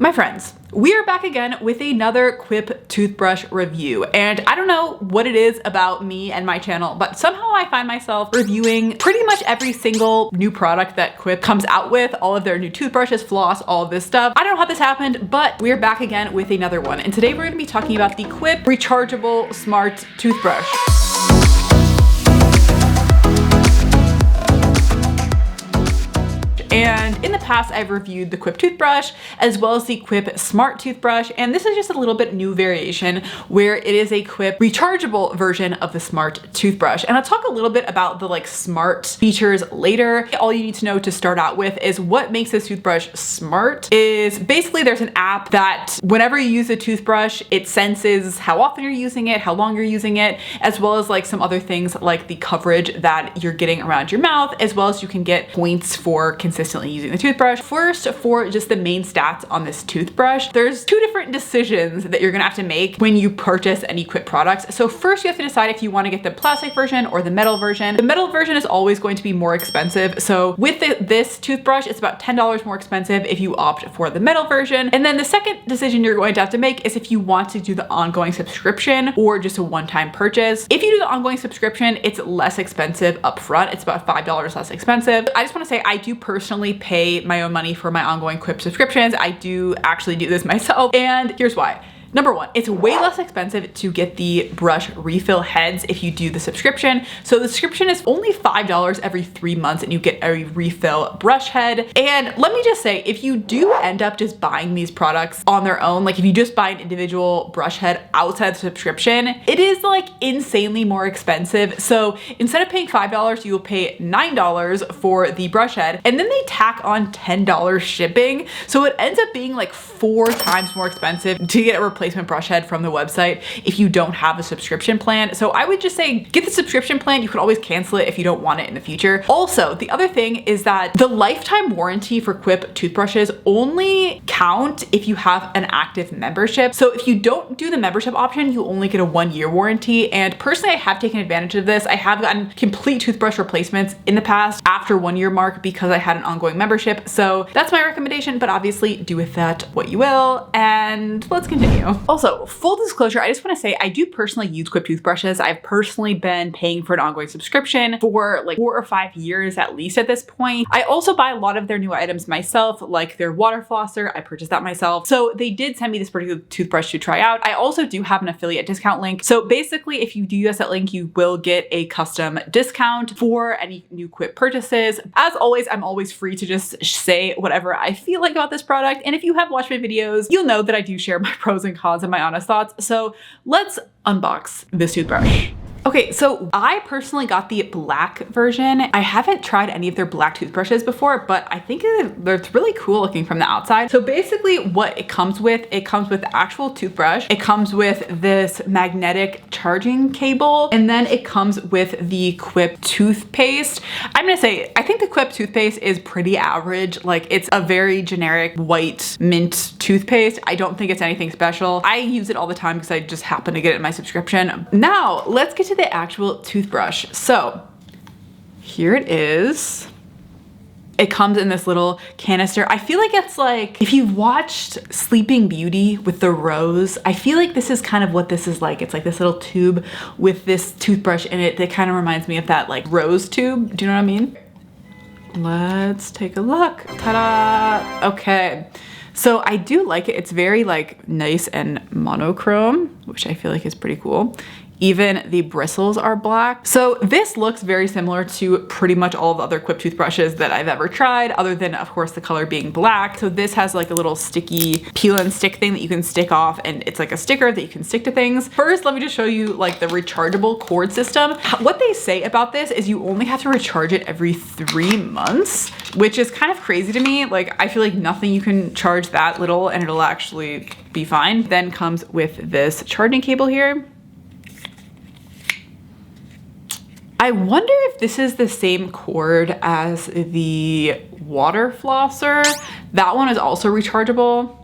My friends, we are back again with another Quip toothbrush review, and I don't know what it is about me and my channel, but somehow I find myself reviewing pretty much every single new product that Quip comes out with, all of their new toothbrushes, floss, all of this stuff. I don't know how this happened, but we're back again with another one, and today we're going to be talking about the Quip Rechargeable Smart Toothbrush. And in the past, I've reviewed the Quip toothbrush as well as the Quip Smart Toothbrush. And this is just a little bit new variation where it is a Quip rechargeable version of the Smart Toothbrush. And I'll talk a little bit about the smart features later. All you need to know to start out with is what makes this toothbrush smart is basically there's an app that whenever you use a toothbrush, it senses how often you're using it, how long you're using it, as well as some other things like the coverage that you're getting around your mouth, as well as you can get points for consistently using the toothbrush. First, for just the main stats on this toothbrush, there's two different decisions that you're gonna have to make when you purchase any Quip products. So first you have to decide if you wanna get the plastic version or the metal version. The metal version is always going to be more expensive. So with this toothbrush, it's about $10 more expensive if you opt for the metal version. And then the second decision you're going to have to make is if you want to do the ongoing subscription or just a one-time purchase. If you do the ongoing subscription, it's less expensive upfront. It's about $5 less expensive. I just wanna say I do personally pay my own money for my ongoing Quip subscriptions. I do actually do this myself, and here's why. Number one, it's way less expensive to get the brush refill heads if you do the subscription. So the subscription is only $5 every 3 months and you get a refill brush head. And let me just say, if you do end up just buying these products on their own, if you just buy an individual brush head outside the subscription, it is insanely more expensive. So instead of paying $5, you will pay $9 for the brush head, and then they tack on $10 shipping. So it ends up being 4 times more expensive to get a replacement brush head from the website if you don't have a subscription plan. So I would just say get the subscription plan. You could always cancel it if you don't want it in the future. Also, the other thing is that the lifetime warranty for Quip toothbrushes only count if you have an active membership. So if you don't do the membership option, you only get a 1-year warranty. And personally, I have taken advantage of this. I have gotten complete toothbrush replacements in the past after 1-year mark because I had an ongoing membership. So that's my recommendation, but obviously do with that what you will. And let's continue. Also, full disclosure, I just want to say I do personally use Quip toothbrushes. I've personally been paying for an ongoing subscription for 4 or 5 years at least at this point. I also buy a lot of their new items myself, like their water flosser. I purchased that myself. So they did send me this particular toothbrush to try out. I also do have an affiliate discount link. So basically, if you do use that link, you will get a custom discount for any new Quip purchases. As always, I'm always free to just say whatever I feel like about this product. And if you have watched my videos, you'll know that I do share my pros and cons and my honest thoughts. So let's unbox this toothbrush. Okay, so I personally got the black version. I haven't tried any of their black toothbrushes before, but I think it's really cool looking from the outside. So basically what it comes with the actual toothbrush. It comes with this magnetic charging cable, and then it comes with the Quip toothpaste. I'm gonna say, I think the Quip toothpaste is pretty average. It's a very generic white mint toothpaste. I don't think it's anything special. I use it all the time because I just happen to get it in my subscription. Now, let's get to the actual toothbrush. So here it is. It comes in this little canister. I feel like it's if you've watched Sleeping Beauty with the rose, I feel like this is kind of what this is like. It's this little tube with this toothbrush in it that kind of reminds me of that rose tube. Do you know what I mean? Let's take a look. Ta-da! Okay. So I do like it. It's very nice and monochrome, which I feel like is pretty cool. Even the bristles are black. So this looks very similar to pretty much all the other Quip toothbrushes that I've ever tried, other than of course the color being black. So this has a little sticky peel and stick thing that you can stick off, and it's a sticker that you can stick to things. First, let me just show you the rechargeable cord system. What they say about this is you only have to recharge it every 3 months, which is kind of crazy to me. I feel like nothing you can charge that little and it'll actually be fine. Then comes with this charging cable here. I wonder if this is the same cord as the water flosser. That one is also rechargeable.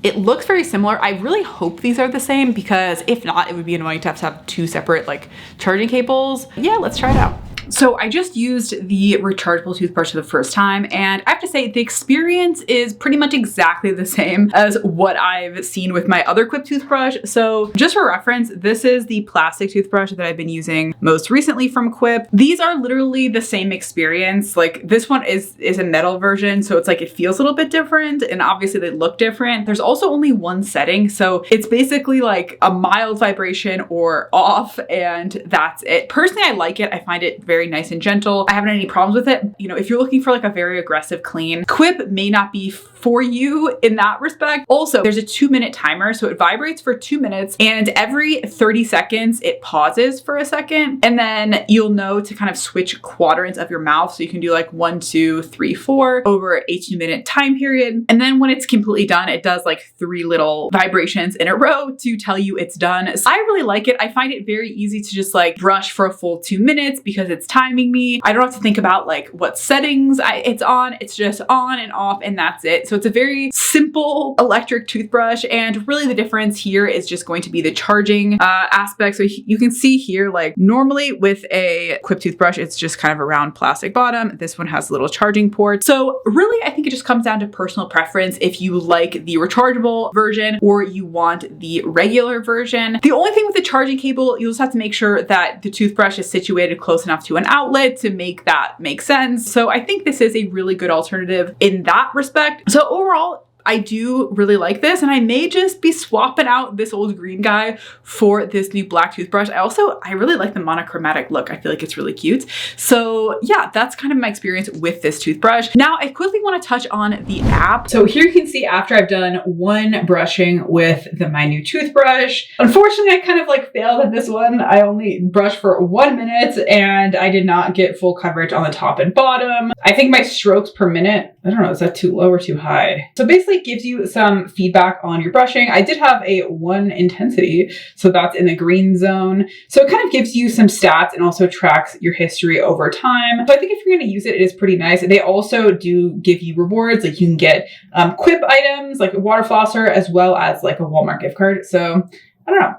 It looks very similar. I really hope these are the same because if not, it would be annoying to have 2 separate charging cables. Yeah, let's try it out. So I just used the rechargeable toothbrush for the first time, and I have to say the experience is pretty much exactly the same as what I've seen with my other Quip toothbrush. So just for reference, this is the plastic toothbrush that I've been using most recently from Quip. These are literally the same experience. Like this one is a metal version, so it's like it feels a little bit different, and obviously they look different. There's also only one setting, so it's basically like a mild vibration or off, and that's it. Personally, I like it. I find it very nice and gentle. I haven't had any problems with it. You know, if you're looking for like a very aggressive clean, Quip may not be for you in that respect. Also, there's a 2-minute timer, so it vibrates for 2 minutes, and every 30 seconds it pauses for a second, and then you'll know to kind of switch quadrants of your mouth. So you can do like 1, 2, 3, 4 over a 2-minute time period. And then when it's completely done, it does like 3 little vibrations in a row to tell you it's done. So I really like it. I find it very easy to just like brush for a full 2 minutes because it's timing me. I don't have to think about like what settings it's on. It's just on and off, and that's it. So it's a very simple electric toothbrush, and really the difference here is just going to be the charging aspect. So you can see here, like normally with a Quip toothbrush, it's just kind of a round plastic bottom. This one has a little charging port. So really, I think it just comes down to personal preference if you like the rechargeable version or you want the regular version. The only thing with the charging cable, you'll just have to make sure that the toothbrush is situated close enough to an outlet to make that make sense. So I think this is a really good alternative in that respect. So overall, I do really like this, and I may just be swapping out this old green guy for this new black toothbrush. I really like the monochromatic look. I feel like it's really cute. So yeah, that's kind of my experience with this toothbrush. Now I quickly want to touch on the app. So here you can see after I've done one brushing with my new toothbrush. Unfortunately, I kind of like failed at this one. I only brushed for 1 minute and I did not get full coverage on the top and bottom. I think my strokes per minute, I don't know, is that too low or too high? So basically it gives you some feedback on your brushing. I did have a 1 intensity, so that's in the green zone. So it kind of gives you some stats and also tracks your history over time. So I think if you're going to use it, it is pretty nice. They also do give you rewards, like you can get Quip items like a water flosser as well as like a Walmart gift card. So I don't know.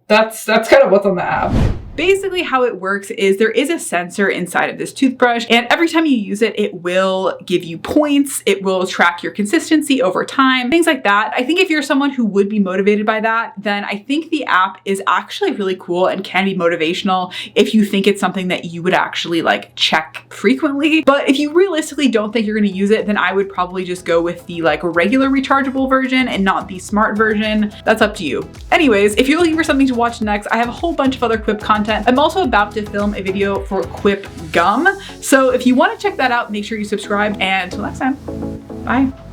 That's kind of what's on the app. Basically how it works is there is a sensor inside of this toothbrush, and every time you use it, it will give you points. It will track your consistency over time, things like that. I think if you're someone who would be motivated by that, then I think the app is actually really cool and can be motivational if you think it's something that you would actually like check frequently. But if you realistically don't think you're going to use it, then I would probably just go with the like regular rechargeable version and not the smart version. That's up to you. Anyways, if you're looking for something to watch next, I have a whole bunch of other Quip content. I'm also about to film a video for Quip Gum. So if you want to check that out, make sure you subscribe, and until next time, bye.